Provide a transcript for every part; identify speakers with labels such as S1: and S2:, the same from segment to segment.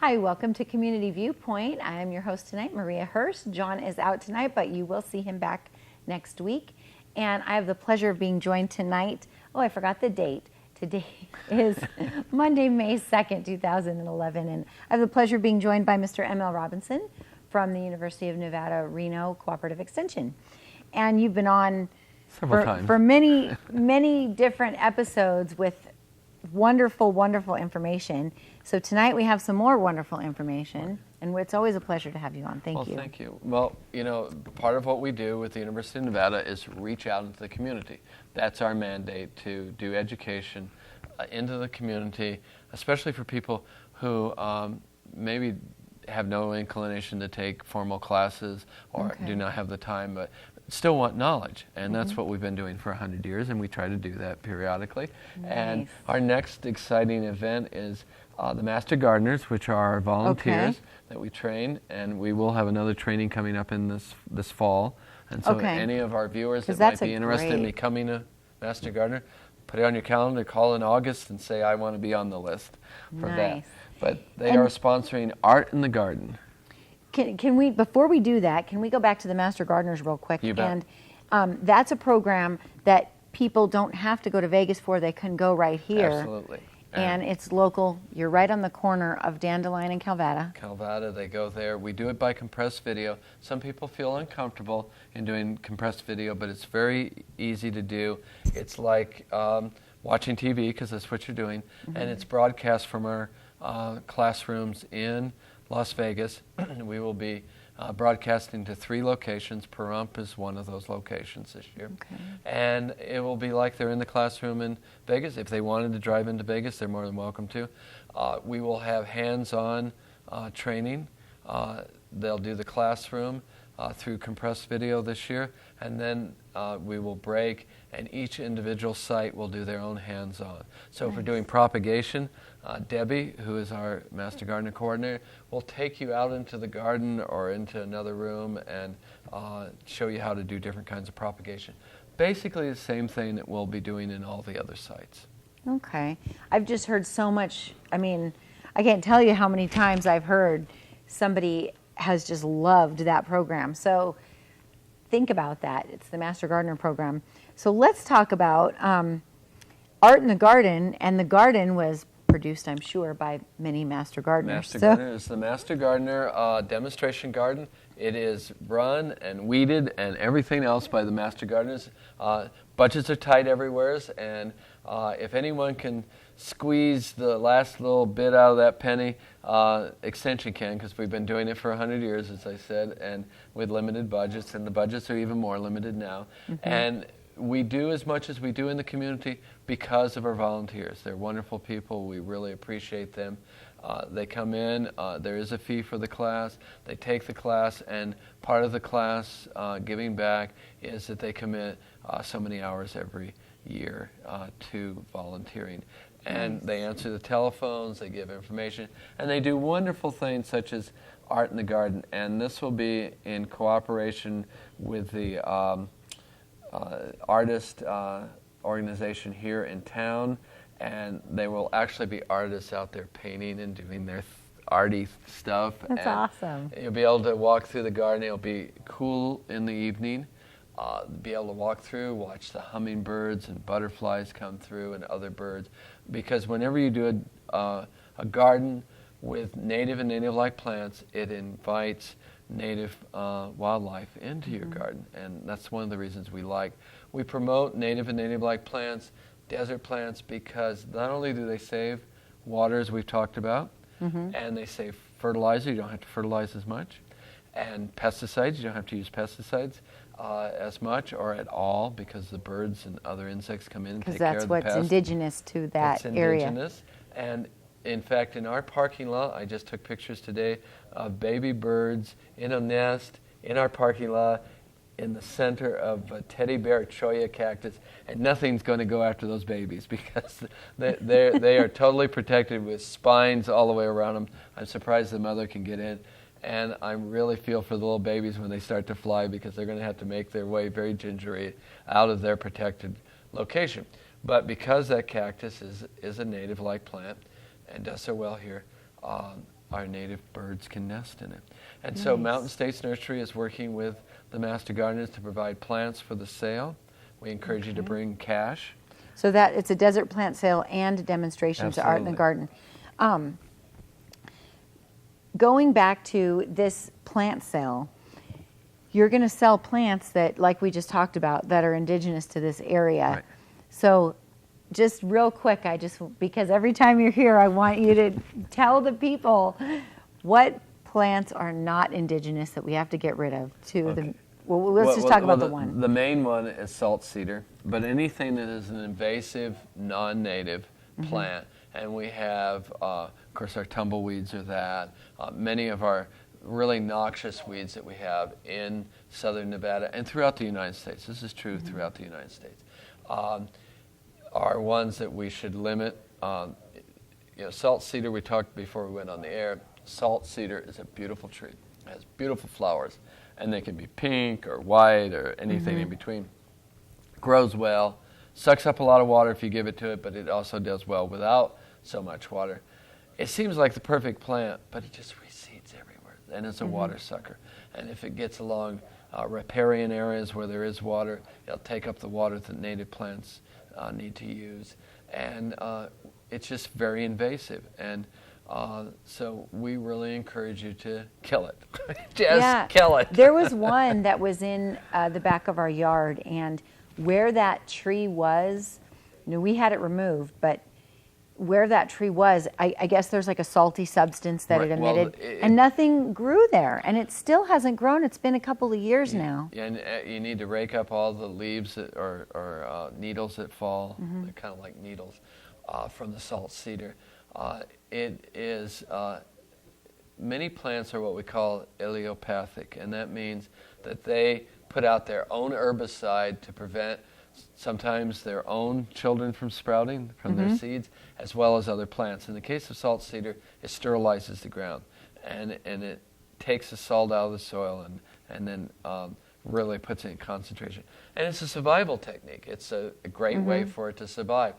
S1: Hi, welcome to Community Viewpoint. I am your host tonight, Maria Hurst. John is out tonight, but you will see him back next week. And I have the pleasure of being joined tonight. Oh, I forgot the date. Today is Monday, May 2nd, 2011. And I have the pleasure of being joined by Mr. M.L. Robinson from the University of Nevada, Reno Cooperative Extension. And you've been on
S2: several times
S1: for many, many different episodes with wonderful, wonderful information. So tonight we have some more wonderful information, and it's always a pleasure to have you on. Thank you.
S2: Well, thank you. Well, you know, part of what we do with the University of Nevada is reach out into the community. That's our mandate, to do education into the community, especially for people who maybe have no inclination to take formal classes or do not have the time, but still want knowledge, and that's what we've been doing for 100 years, and we try to do that periodically.
S1: Nice.
S2: And our next exciting event is the Master Gardeners, which are our volunteers that we train, and we will have another training coming up in this fall. And so any of our viewers that might be interested in becoming a Master Gardener, put it on your calendar, call in August and say, I want to be on the list for that. But they are sponsoring Art in the Garden.
S1: Can we, before we do that, can we go back to the Master Gardeners real quick?
S2: You bet.
S1: And that's a program that people don't have to go to Vegas for. They can go right here.
S2: Absolutely.
S1: And it's local. You're right on the corner of Dandelion and Calvada.
S2: Calvada, they go there. We do it by compressed video. Some people feel uncomfortable in doing compressed video, but it's very easy to do. It's like watching TV, because that's what you're doing, and it's broadcast from our classrooms in Las Vegas. We will be broadcasting to 3 locations. Pahrump is one of those locations this year. And it will be like they're in the classroom in Vegas. If they wanted to drive into Vegas, they're more than welcome to. We will have hands-on training. They'll do the classroom through compressed video this year, and then we will break, and each individual site will do their own hands-on. So if we're doing propagation, Debbie, who is our Master Gardener Coordinator, will take you out into the garden or into another room and show you how to do different kinds of propagation. Basically the same thing that we'll be doing in all the other sites.
S1: Okay. I've just heard so much. I mean, I can't tell you how many times I've heard somebody has just loved that program. So think about that. It's the Master Gardener program. So let's talk about Art in the Garden, and the garden was produced, I'm sure, by many Master Gardeners.
S2: Gardener is the Master Gardener demonstration garden. It is run and weeded and everything else by the Master Gardeners. Budgets are tight everywhere, and if anyone can squeeze the last little bit out of that penny, Extension can, because we've been doing it for 100 years, as I said, and with limited budgets, and the budgets are even more limited now. And we do as much as we do in the community because of our volunteers. They're wonderful people. We really appreciate them. They come in. There is a fee for the class. They take the class, and part of the class giving back is that they commit so many hours every year to volunteering. And they answer the telephones, they give information, and they do wonderful things such as Art in the Garden. And this will be in cooperation with the artist organization here in town, and they will actually be artists out there painting and doing their arty stuff.
S1: That's awesome.
S2: You'll be able to walk through the garden. It'll be cool in the evening. Be able to walk through, watch the hummingbirds and butterflies come through and other birds, because whenever you do a garden with native and native-like plants, it invites native wildlife into your garden, and that's one of the reasons we promote native and native-like plants, desert plants, because not only do they save water, as we've talked about, and they save fertilizer. You don't have to fertilize as much, and pesticides. You don't have to use pesticides as much or at all, because the birds and other insects come in and take care of the pests.
S1: Because that's what's indigenous to that area.
S2: It's indigenous. And in fact, in our parking lot, I just took pictures today of baby birds in a nest in our parking lot in the center of a teddy bear cholla cactus, and nothing's going to go after those babies because they are totally protected with spines all the way around them. I'm surprised the mother can get in. And I really feel for the little babies when they start to fly, because they're going to have to make their way very gingerly out of their protected location. But because that cactus is a native-like plant and does so well here, our native birds can nest in it. And so Mountain States Nursery is working with the Master Gardeners to provide plants for the sale. We encourage you to bring cash.
S1: So that it's a desert plant sale and demonstrations of art in the garden. Going back to this plant sale, you're going to sell plants that, like we just talked about, that are indigenous to this area.
S2: Right.
S1: So just real quick, because every time you're here, I want you to tell the people what plants are not indigenous that we have to get rid of let's just talk about the one.
S2: The main one is salt cedar, but anything that is an invasive, non-native plant, and we have, of course, our tumbleweeds are that. Many of our really noxious weeds that we have in southern Nevada and throughout the United States, this is true throughout the United States, are ones that we should limit. Salt cedar, we talked before we went on the air. Salt cedar is a beautiful tree. It has beautiful flowers, and they can be pink or white or anything in between. Grows well, sucks up a lot of water if you give it to it, but it also does well without so much water. It seems like the perfect plant, but it just reseeds everywhere, and it's a water sucker. And if it gets along riparian areas where there is water, it'll take up the water that native plants need to use. And it's just very invasive. And so we really encourage you to kill it. Kill it.
S1: There was one that was in the back of our yard, and where that tree was, we had it removed, but where that tree was, I guess there's like a salty substance that it emitted, and nothing grew there, and it still hasn't grown. It's been a couple of years now.
S2: Yeah, and you need to rake up all the leaves or needles that fall, they're kind of like needles, from the salt cedar. It is, many plants are what we call allelopathic, and that means that they put out their own herbicide to prevent sometimes their own children from sprouting from their seeds, as well as other plants. In the case of salt cedar, it sterilizes the ground, and it takes the salt out of the soil and then really puts it in concentration. And it's a survival technique. It's a great way for it to survive.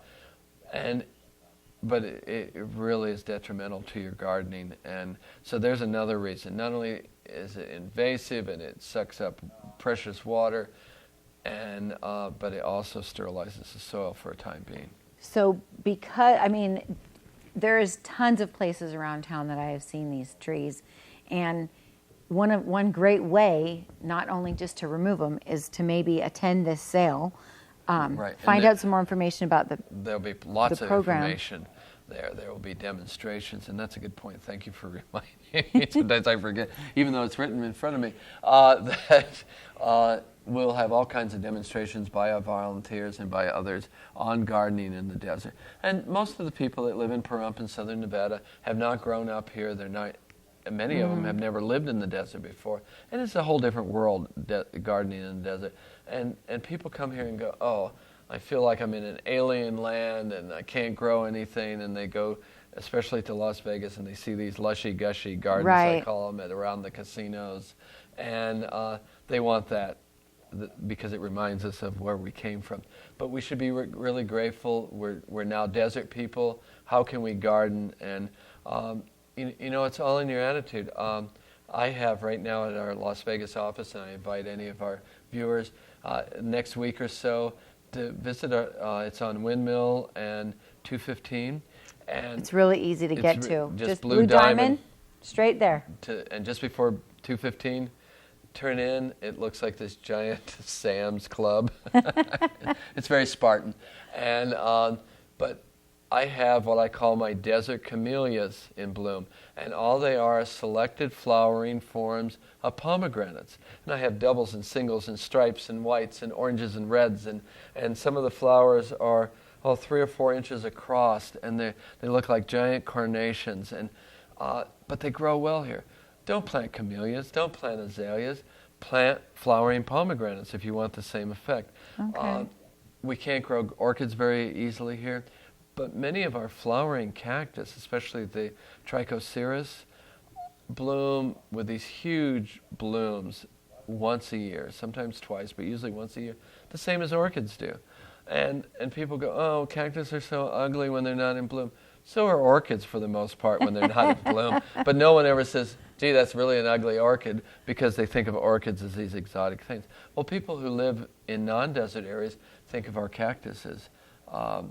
S2: But it really is detrimental to your gardening. And so there's another reason. Not only is it invasive and it sucks up precious water, but it also sterilizes the soil for a time being.
S1: So there's tons of places around town that I have seen these trees, and one great way, not only just to remove them, is to maybe attend this sale, find out some more information about
S2: there'll be lots of
S1: program.
S2: Information there. There will be demonstrations, and that's a good point. Thank you for reminding me. Sometimes I forget, even though it's written in front of me, that we'll have all kinds of demonstrations by our volunteers and by others on gardening in the desert. And most of the people that live in Pahrump in southern Nevada have not grown up here. They're not. Many of them have never lived in the desert before, and it's a whole different world, gardening in the desert. And people come here and go, oh, I feel like I'm in an alien land and I can't grow anything. And they go, especially to Las Vegas, and they see these lushy-gushy gardens, I call them, around the casinos. And they want that because it reminds us of where we came from. But we should be really grateful. We're now desert people. How can we garden? And it's all in your attitude. I have right now at our Las Vegas office, and I invite any of our viewers next week or so to visit it's on Windmill and 215. And
S1: it's really easy to get to.
S2: Just
S1: Blue Diamond, straight there.
S2: And just before 215, turn in, it looks like this giant Sam's Club. It's very Spartan. And but I have what I call my desert camellias in bloom, and all they are selected flowering forms of pomegranates. And I have doubles and singles and stripes and whites and oranges and reds, and some of the flowers are 3 or 4 inches across, and they look like giant carnations, but they grow well here. Don't plant camellias, don't plant azaleas, plant flowering pomegranates if you want the same effect.
S1: Okay.
S2: We can't grow orchids very easily here. But many of our flowering cactus, especially the Trichoceras, bloom with these huge blooms once a year, sometimes twice, but usually once a year, the same as orchids do. And people go, oh, cactus are so ugly when they're not in bloom. So are orchids for the most part when they're not in bloom. But no one ever says, gee, that's really an ugly orchid, because they think of orchids as these exotic things. Well, people who live in non-desert areas think of our cactus as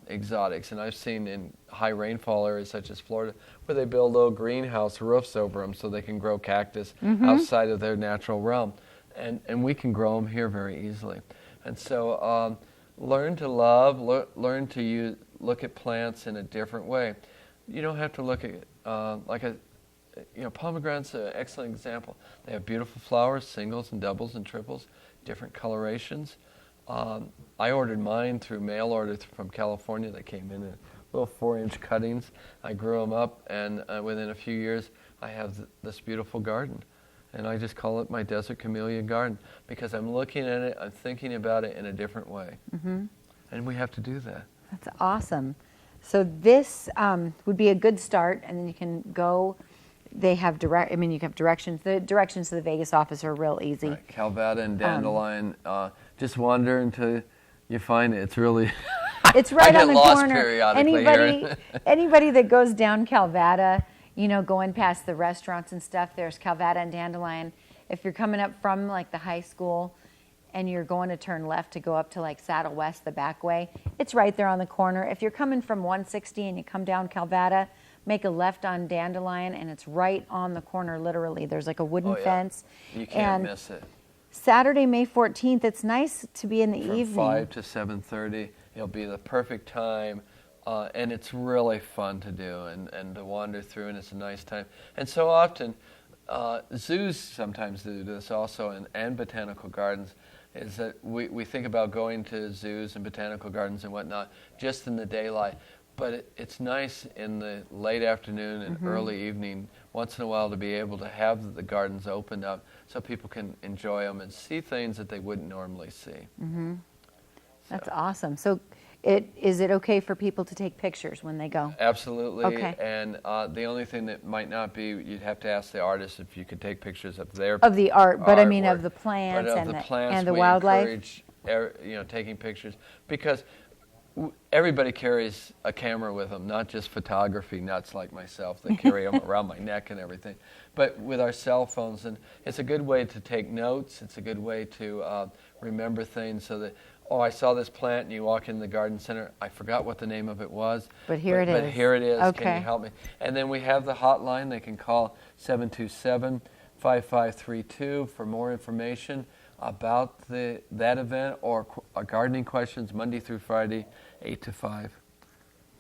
S2: exotics. And I've seen in high rainfall areas such as Florida where they build little greenhouse roofs over them so they can grow cactus outside of their natural realm. And we can grow them here very easily. And so learn to love, learn to look at plants in a different way. You don't have to look at, pomegranate's an excellent example. They have beautiful flowers, singles and doubles and triples, different colorations. I ordered mine through mail order from California. They came in little 4-inch cuttings. I grew them up, and within a few years, I have this beautiful garden. And I just call it my desert camellia garden, because I'm looking at it, I'm thinking about it in a different way. And we have to do that.
S1: That's awesome. So this would be a good start, and then you can go. They have you have directions. The directions to the Vegas office are real easy.
S2: Right. Calvada and dandelion. Just wander until you find it. It's really.
S1: It's right on the corner.
S2: I get lost periodically
S1: anybody that goes down Calvada, going past the restaurants and stuff, there's Calvada and dandelion. If you're coming up from like the high school, and you're going to turn left to go up to like Saddle West the back way, it's right there on the corner. If you're coming from 160 and you come down Calvada, make a left on Dandelion, and it's right on the corner, literally. There's like a wooden fence.
S2: You can't miss it.
S1: Saturday, May 14th, it's nice to be in the evening.
S2: From 5 to 7:30, it'll be the perfect time, and it's really fun to do and to wander through, and it's a nice time. And so often, zoos sometimes do this also, and botanical gardens, is that we think about going to zoos and botanical gardens and whatnot just in the daylight, but it's nice in the late afternoon and early evening once in a while to be able to have the gardens opened up so people can enjoy them and see things that they wouldn't normally see.
S1: That's awesome. So is it okay for people to take pictures when they go?
S2: Absolutely.
S1: Okay.
S2: And the only thing that might not be, you'd have to ask the artist if you could take pictures of their
S1: of the art, but I mean
S2: artwork.
S1: of the plants
S2: And
S1: the wildlife.
S2: Encourage, taking pictures, because everybody carries a camera with them, not just photography nuts like myself that carry them around my neck and everything, but with our cell phones. And it's a good way to take notes. It's a good way to remember things so that, oh, I saw this plant, and you walk in the garden center, I forgot what the name of it was.
S1: But here it is.
S2: But here it is.
S1: Okay.
S2: Can you help me? And then we have the hotline. They can call 727-5532 for more information about that event or gardening questions Monday through Friday, 8 to 5.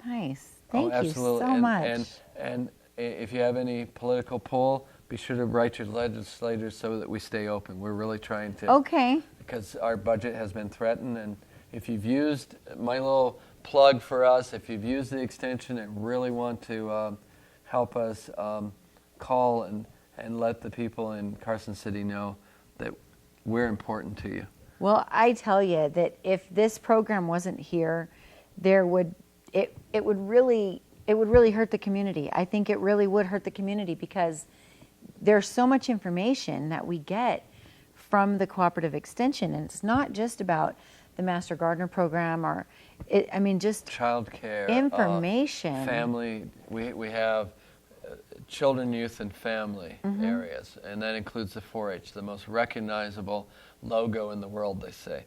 S1: Nice. Thank you
S2: absolutely.
S1: so much.
S2: And if you have any political pull, be sure to write your legislators so that we stay open. We're really trying to.
S1: Okay.
S2: Because our budget has been threatened, and if you've used my little plug for us, if you've used the extension and really want to help us, call and let the people in Carson City know that we're important to you.
S1: Well, I tell you that if this program wasn't here, it would really hurt the community. I think it really would hurt the community, because there's so much information that we get from the Cooperative Extension, and it's not just about the Master Gardener program just
S2: child care,
S1: information,
S2: family. We have children, youth, and family areas, and that includes the 4-H, the most recognizable logo in the world, they say.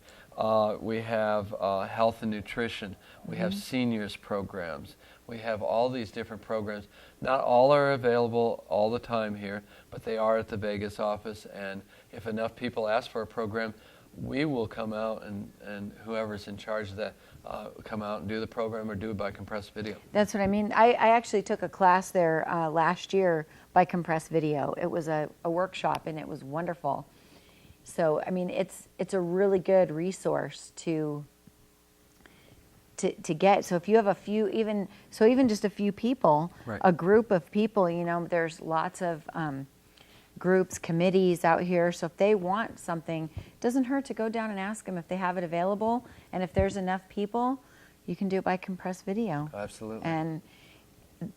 S2: We have health and nutrition. We have seniors programs. We have all these different programs. Not all are available all the time here, but they are at the Vegas office, and if enough people ask for a program, we will come out and whoever's in charge of that come out and do the program or do it by compressed video. That's
S1: what I mean. I actually took a class there last year by compressed video. It was a workshop, and it was wonderful. So, I mean, it's a really good resource to get. So if you have a few, even just a few people,
S2: right.
S1: A group of people, there's lots of groups, committees out here. So if they want something, it doesn't hurt to go down and ask them if they have it available. And if there's enough people, you can do it by compressed video.
S2: Absolutely.
S1: And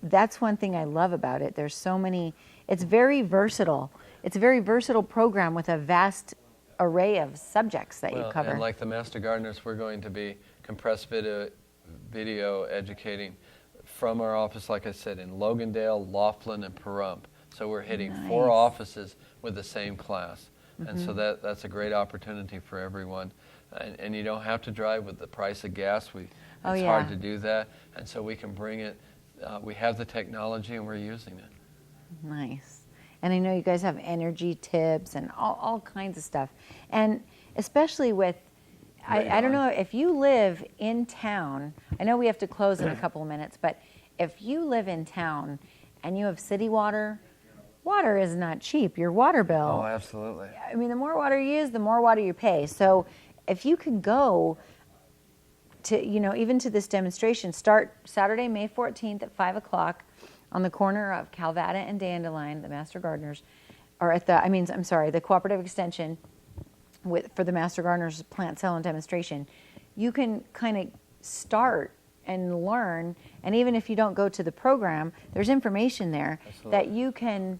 S1: that's one thing I love about it. There's so many, it's very versatile. It's a very versatile program with a vast array of subjects that you cover.
S2: And like the Master Gardeners, we're going to be compressed video educating from our office, like I said, in Logandale, Laughlin, and Pahrump. So we're hitting
S1: Nice.
S2: 4 offices with the same class. And so that's a great opportunity for everyone. And you don't have to drive with the price of gas. It's hard to do that. And so we can bring it. We have the technology and we're using it.
S1: Nice. And I know you guys have energy tips and all kinds of stuff. And especially with, I don't know, if you live in town, I know we have to close in a couple of minutes, but if you live in town and you have city water, water is not cheap. Your water bill.
S2: Oh, absolutely.
S1: I mean, the more water you use, the more water you pay. So if you could go to, even to this demonstration, start Saturday, May 14th at 5 o'clock on the corner of Calvada and Dandelion, the Master Gardeners, or at the Cooperative Extension for the Master Gardeners plant sale and demonstration. You can kind of start and learn, and even if you don't go to the program, there's information there that you can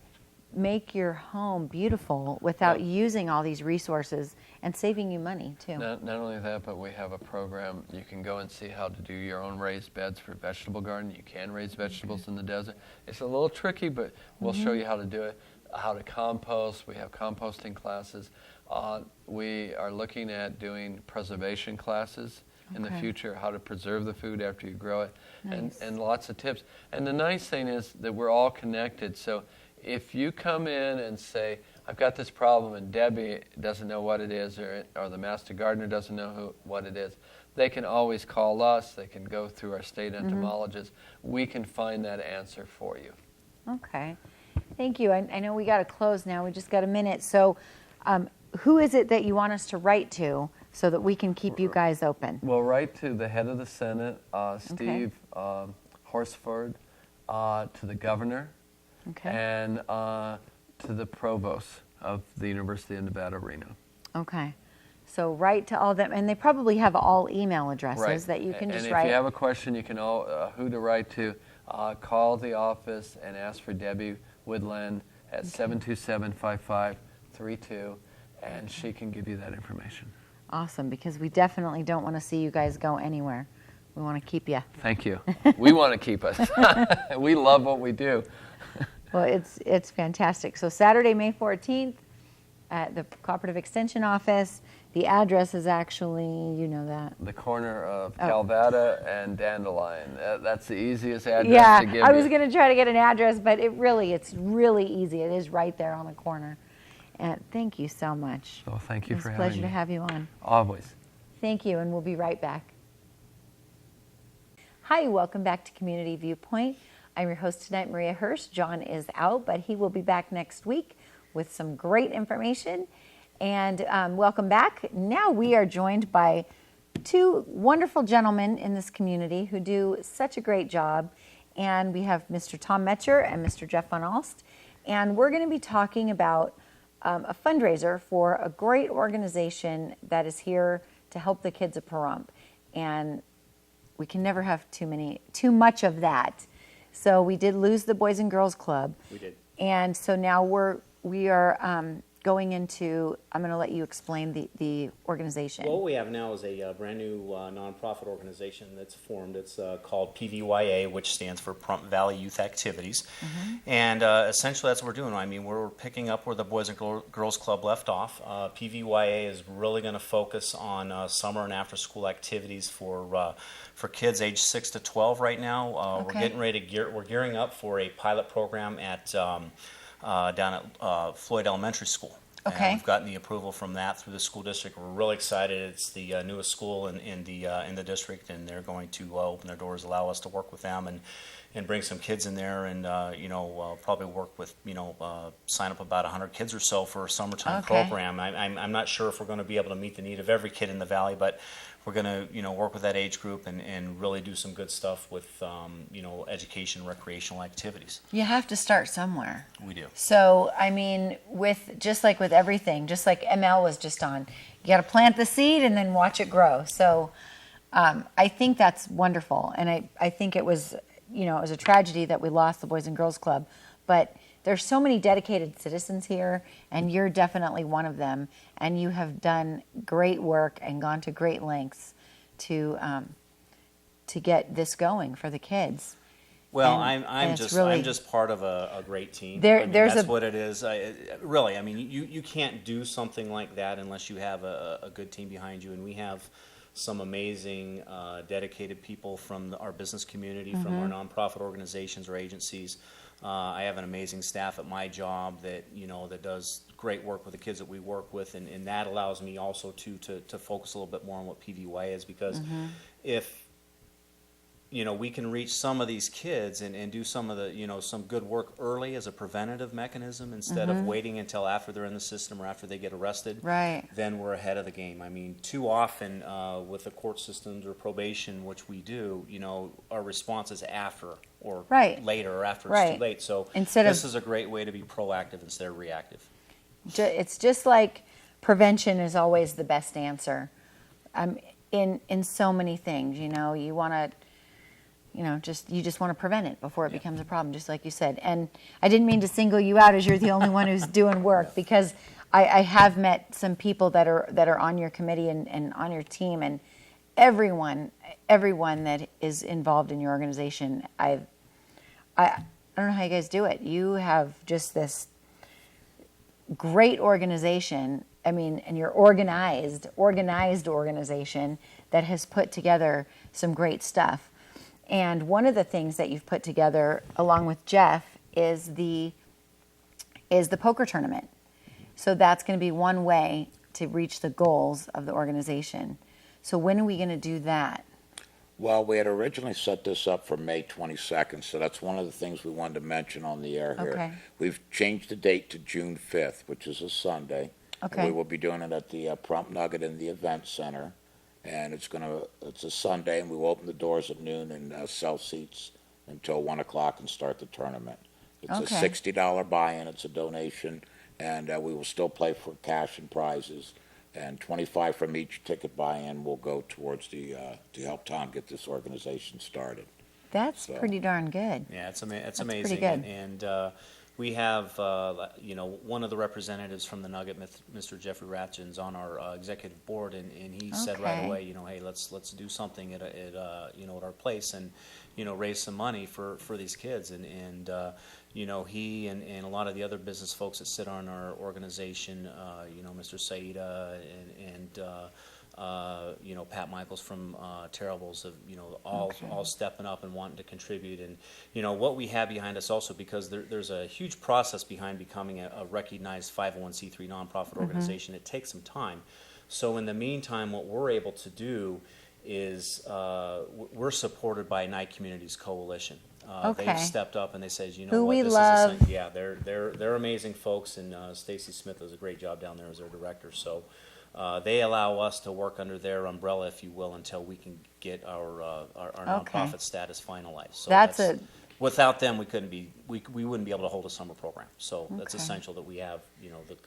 S1: make your home beautiful without using all these resources and saving you money too.
S2: Not only that, but we have a program. You can go and see how to do your own raised beds for vegetable garden. You can raise vegetables in the desert. It's a little tricky, but we'll show you how to do it, how to compost. We have composting classes. We are looking at doing preservation classes in the future, how to preserve the food after you grow it, and lots of tips. And the nice thing is that we're all connected. So if you come in and say, I've got this problem and Debbie doesn't know what it is, or the Master Gardener doesn't know what it is, they can always call us. They can go through our state entomologist. We can find that answer for you.
S1: Okay. Thank you. I know we got to close now. We just got a minute. So who is it that you want us to write to so that we can keep you guys open?
S2: We'll write to the head of the Senate, Steve Horsford, to the governor, and to the provost of the University of Nevada, Reno.
S1: Okay. So write to all of them, and they probably have all email addresses that you can just write.
S2: And if you have a question, you can who to write to. Call the office and ask for Debbie Woodland at 727-5532, and she can give you that information.
S1: Awesome, because we definitely don't want to see you guys go anywhere. We want to keep you.
S2: Thank you. We want to keep us. We love what we do.
S1: Well, it's fantastic. So Saturday, May 14th at the Cooperative Extension Office. The address is actually,
S2: the corner of Calvada and Dandelion. That's the easiest address to give
S1: I was
S2: you.
S1: going to try to get an address, but it's really easy. It is right there on the corner. And thank you so much.
S2: So thank you for having me.
S1: It's a pleasure to have you on.
S2: Always.
S1: Thank you, and we'll be right back. Hi, welcome back to Community Viewpoint. I'm your host tonight, Maria Hurst. John is out, but he will be back next week with some great information. And welcome back. Now we are joined by 2 wonderful gentlemen in this community who do such a great job. And we have Mr. Tom Metcher and Mr. Jeff Van Alst. And we're going to be talking about a fundraiser for a great organization that is here to help the kids of Pahrump. And we can never have too much of that. So we did lose the Boys and Girls Club.
S3: We did.
S1: And so now we are going into, I'm going to let you explain the organization.
S3: Well, what we have now is a brand new nonprofit organization that's formed. It's called PVYA, which stands for Pahrump Valley Youth Activities. And essentially that's what we're doing. I mean, we're picking up where the Boys and Girls Club left off. PVYA is really going to focus on summer and after school activities for kids age 6 to 12 right now. We're getting ready to we're gearing up for a pilot program at down at Floyd Elementary School.
S1: Okay.
S3: And we've gotten the approval from that through the school district. We're really excited. It's the newest school in the district, and they're going to open their doors, allow us to work with them, and bring some kids in there, and probably work with sign up about 100 kids or so for a summertime program. I'm not sure if we're going to be able to meet the need of every kid in the valley, but we're going to work with that age group and really do some good stuff with education, recreational activities.
S1: You have to start somewhere.
S3: We do.
S1: So, I mean, just like with everything, just like ML was just on, you got to plant the seed and then watch it grow. So I think that's wonderful. And I think it was, it was a tragedy that we lost the Boys and Girls Club. But there's so many dedicated citizens here, and you're definitely one of them. And you have done great work and gone to great lengths to get this going for the kids.
S3: Well,
S1: and
S3: I'm
S1: it's
S3: just
S1: really,
S3: I'm just part of a great team.
S1: there's
S3: what it is. Really, I mean, you can't do something like that unless you have a good team behind you, and we have some amazing, dedicated people from our business community, from our nonprofit organizations or agencies. I have an amazing staff at my job that that does great work with the kids that we work with, and that allows me also to focus a little bit more on what PVYA is, because if we can reach some of these kids and do some of the, some good work early as a preventative mechanism instead of waiting until after they're in the system or after they get arrested,
S1: right.
S3: then we're ahead of the game. I mean, too often with the court systems or probation, which we do, our response is after or
S1: Right.
S3: later or after
S1: Right.
S3: it's too late. So
S1: Instead
S3: this
S1: of-
S3: is a great way to be proactive instead of reactive.
S1: It's just like prevention is always the best answer. In so many things, you want to. You just want to prevent it before it becomes a problem, just like you said. And I didn't mean to single you out as you're the only one who's doing work, because I have met some people that are on your committee and on your team, and everyone that is involved in your organization. I don't know how you guys do it. You have just this great organization. I mean, and you're organized organization that has put together some great stuff. And one of the things that you've put together, along with Jeff, is the poker tournament. So that's going to be one way to reach the goals of the organization. So when are we going to do that?
S4: Well, we had originally set this up for May 22nd, so that's one of the things we wanted to mention on the air here.
S1: Okay.
S4: We've changed the date to June 5th, which is a Sunday.
S1: Okay.
S4: We will be doing it at the Pahrump Nugget in the event center. And it's a Sunday, and we will open the doors at noon and sell seats until 1 o'clock and start the tournament. It's
S1: Okay.
S4: a $60 buy-in, it's a donation, and we will still play for cash and prizes. And $25 from each ticket buy-in will go towards to help Tom get this organization started.
S1: That's
S4: So-
S1: pretty darn good.
S3: Yeah, it's
S1: That's
S3: amazing.
S1: pretty good.
S3: And we have, one of the representatives from the Nugget, Mr. Jeffrey Ratchin's on our executive board, and he said right
S1: Okay.
S3: away, hey, let's do something at our place and, raise some money for these kids. And he and a lot of the other business folks that sit on our organization, Mr. Saida and Pat Michaels from Terribles, have, all stepping up and wanting to contribute. And, what we have behind us also, because there's a huge process behind becoming a recognized 501c3 nonprofit organization. It takes some time. So in the meantime, what we're able to do is we're supported by Night Communities Coalition.
S1: Okay.
S3: They've stepped up and they said,
S1: Who
S3: what,
S1: we
S3: this
S1: love.
S3: is yeah, they're amazing folks, and Stacy Smith does a great job down there as their director. So they allow us to work under their umbrella, if you will, until we can get our nonprofit status finalized. So without them, we wouldn't be able to hold a summer program. So that's
S1: Okay.
S3: essential that we have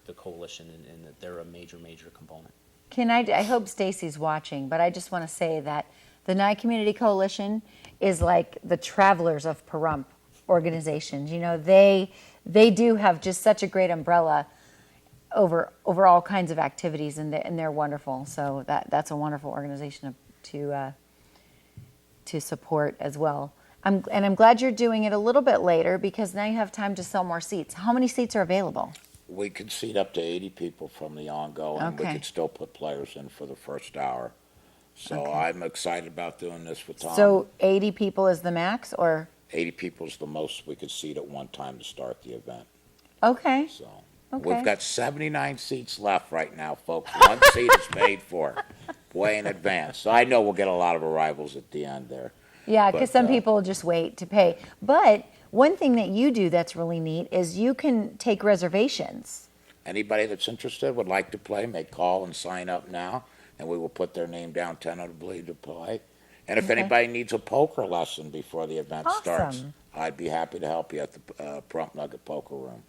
S3: the coalition, and that they're a major component.
S1: I hope Stacy's watching, but I just want to say that the Nye Community Coalition is like the Travelers of Pahrump organizations. They do have just such a great umbrella over all kinds of activities, and they're wonderful. So that's a wonderful organization to support as well. I'm glad you're doing it a little bit later, because now you have time to sell more seats. How many seats are available?
S4: We could seat up to 80 people from the ongoing.
S1: Okay.
S4: We could still put players in for the first hour. So
S1: Okay.
S4: I'm excited about doing this with Tom.
S1: So 80 people is the max, or
S4: 80 people is the most we could seat at one time to start the event.
S1: okay?
S4: So
S1: Okay.
S4: we've got 79 seats left right now, folks. One seat is paid for way in advance. So I know we'll get a lot of arrivals at the end there.
S1: Yeah, because
S4: But,
S1: some people just wait to pay. But one thing that you do that's really neat is you can take reservations.
S4: Anybody that's interested would like to play may call and sign up now, and we will put their name down tentatively to play. And if
S1: Okay.
S4: anybody needs a poker lesson before the event starts,
S1: Awesome.
S4: I'd be happy to help you at the Pahrump Nugget Poker Room.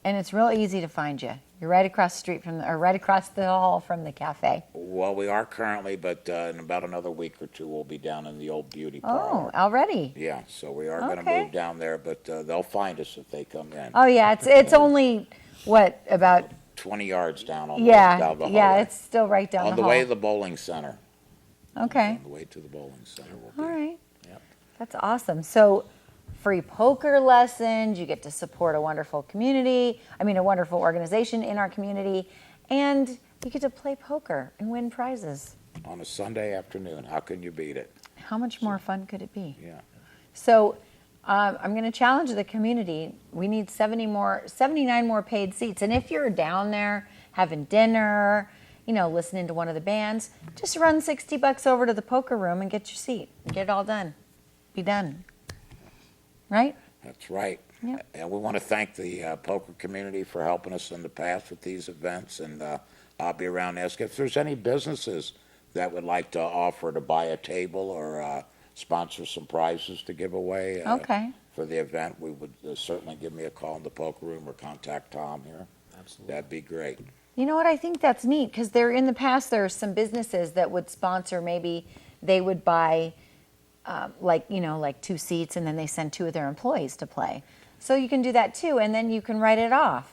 S1: And it's real easy to find you. You're right across the street right across the hall from the cafe.
S4: Well, we are currently, but in about another week or two, we'll be down in the old beauty
S1: Oh,
S4: parlor.
S1: already?
S4: Yeah, so we are going to
S1: Okay.
S4: move down there, but they'll find us if they come in.
S1: Oh, yeah. It's only, what, about,
S4: 20 yards down on
S1: yeah,
S4: down the hallway.
S1: yeah, it's still right down
S4: on
S1: the
S4: the way
S1: hall.
S4: to the bowling center.
S1: Okay.
S4: On the way to the bowling center. We'll
S1: All
S4: be.
S1: right.
S3: Yep.
S1: That's awesome. So free poker lessons. You get to support a wonderful community. I mean, a wonderful organization in our community. And you get to play poker and win prizes.
S4: On a Sunday afternoon, how can you beat it?
S1: How much more fun could it be?
S4: Yeah.
S1: So I'm going to challenge the community. We need 79 more paid seats. And if you're down there having dinner, listening to one of the bands, just run $60 over to the poker room and get your seat. Get it all done. Be done. Right?
S4: That's right.
S1: Yep.
S4: And we want to thank the poker community for helping us in the past with these events. And I'll be around to ask if there's any businesses that would like to offer to buy a table or sponsor some prizes to give away
S1: Okay.
S4: for the event. We would certainly give me a call in the poker room or contact Tom here.
S3: Absolutely.
S4: That'd be great.
S1: You know what? I think that's neat because in the past there are some businesses that would sponsor. Maybe they would buy like 2 seats and then they send 2 of their employees to play. So you can do that too, and then you can write it off.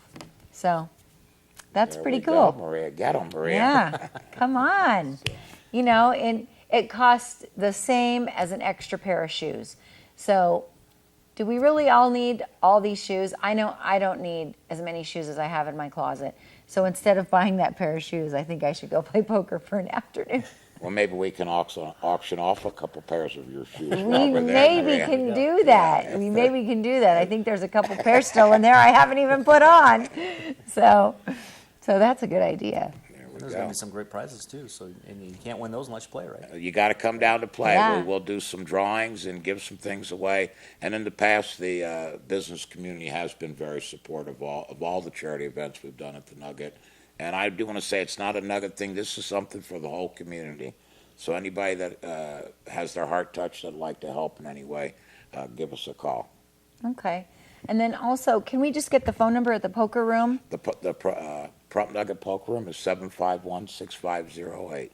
S1: So that's
S4: There
S1: pretty
S4: we
S1: cool.
S4: go, Maria. Get 'em, Maria.
S1: Yeah, come on. And it costs the same as an extra pair of shoes. So do we really all need all these shoes? I know I don't need as many shoes as I have in my closet. So instead of buying that pair of shoes, I think I should go play poker for an afternoon.
S4: Well, maybe we can auction off a couple pairs of your shoes.
S1: We
S4: while we're there,
S1: maybe
S4: Maria.
S1: can do that. We maybe can do that. I think there's a couple pairs still in there I haven't even put on. So that's a good idea.
S4: There we
S3: There's
S4: go.
S3: going to be some great prizes too. And you can't win those unless you play, right?
S4: You got to come down to play.
S1: Yeah.
S4: We'll do some drawings and give some things away. And in the past, the business community has been very supportive of all the charity events we've done at the Nugget. And I do want to say it's not a Nugget thing. This is something for the whole community. So anybody that has their heart touched that'd like to help in any way, give us a call.
S1: Okay. And then also, can we just get the phone number at the poker room?
S4: The Pahrump Nugget Poker Room is 751-6508.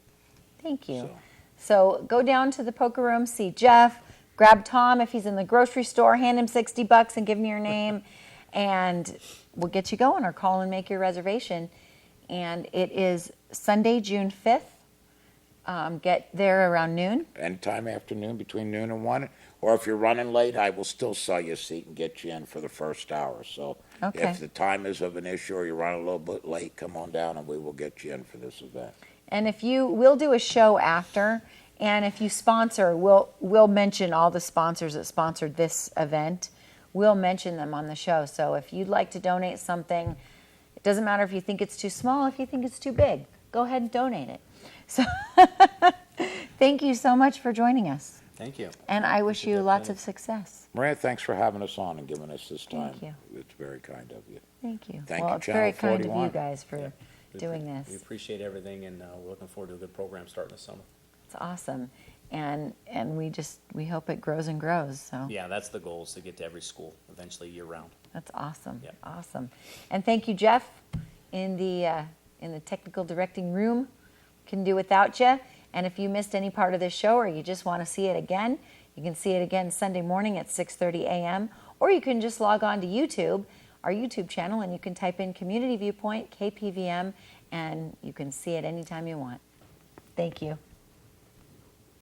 S1: Thank you.
S4: So-
S1: So go down to the poker room, see Jeff, grab Tom if he's in the grocery store, hand him $60 and give him your name, and we'll get you going, or call and make your reservation. And it is Sunday, June 5th. Get there around noon.
S4: Anytime afternoon between noon and 1. Or if you're running late, I will still sell you a seat and get you in for the first hour. So
S1: Okay.
S4: if the time is of an issue or you're running a little bit late, come on down and we will get you in for this event.
S1: And we'll do a show after, and if you sponsor, we'll mention all the sponsors that sponsored this event. We'll mention them on the show. So if you'd like to donate something, it doesn't matter if you think it's too small, if you think it's too big, go ahead and donate it. So thank you so much for joining us.
S3: Thank you.
S1: And I wish you lots of success.
S4: Maria, thanks for having us on and giving us this time.
S1: Thank you.
S4: It's very kind of you.
S1: Thank you.
S4: Thank
S1: well,
S4: you,
S1: it's very
S4: Channel
S1: kind of you
S4: 41.
S1: guys for doing
S3: We
S1: this.
S3: appreciate everything, and we're looking forward to a good program starting this summer.
S1: It's awesome. And we hope it grows and grows. So
S3: Yeah, that's the goal, is to get to every school eventually year round.
S1: that's awesome.
S3: Yep.
S1: Awesome. And thank you, Jeff, in the technical directing room. Couldn't do without you. And if you missed any part of this show or you just want to see it again, you can see it again Sunday morning at 6:30 a.m. Or you can just log on to YouTube, our YouTube channel, and you can type in Community Viewpoint, KPVM, and you can see it anytime you want. Thank you.